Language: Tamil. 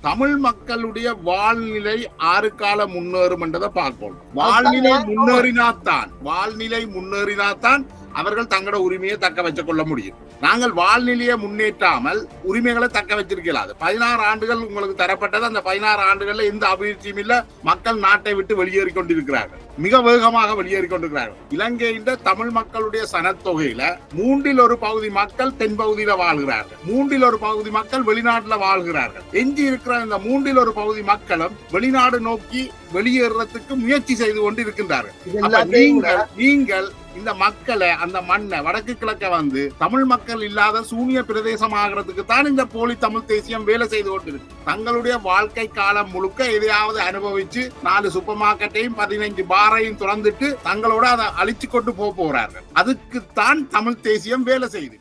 தமிழ் மக்களுடைய வாழ்நிலை 6 கால முன்னேறும் என்றதை பார்க்கணும். வாழ்நிலை முன்னேறினாத்தான் அவர்கள் தங்களோட உரிமையை தக்க வச்சுக் கொள்ள முடியும். நாங்கள் வாழ்நிலையை முன்னேற்றாமல் உரிமைகளை தக்க வச்சிருக்கலாது. 16 ஆண்டுகள் உங்களுக்கு தரப்பட்டது. அந்த 16 ஆண்டுகள்ல எந்த அபிவிருத்தியும் இல்ல. மக்கள் நாட்டை விட்டு வெளியேறி கொண்டிருக்கிறார்கள், மிக வேகமாக வெளியேறி கொண்டிருக்கிறார்கள். இலங்கையின் தமிழ் மக்களுடைய சனத்தொகையில 1/3 பகுதி மக்கள் தென்பகுதியில வாழ்கிறார்கள், 1/3 பகுதி மக்கள் வெளிநாட்டுல வாழ்கிறார்கள். எஞ்சி இருக்கிற இந்த 1/3 பகுதி மக்களும் வெளிநாடு நோக்கி வெளியேறதுக்கு முயற்சி செய்து கொண்டு இருக்கின்றார்கள். நீங்கள் இந்த மக்களை, அந்த மண்ணை வடக்கு கிழக்க வந்து தமிழ் மக்கள் இல்லாத சூனிய பிரதேசம் ஆகிறதுக்கு தான் இந்த போலி தமிழ் தேசியம் வேலை செய்து கொண்டிருக்கு. தங்களுடைய வாழ்க்கை காலம் முழுக்க எதையாவது அனுபவிச்சு 4 சூப்பர் மார்க்கெட்டையும் 15 பாரையும் திறந்துட்டு தங்களோட அதை அழிச்சு கொண்டு போறார்கள். அதுக்குத்தான் தமிழ் தேசியம் வேலை செய்யுது.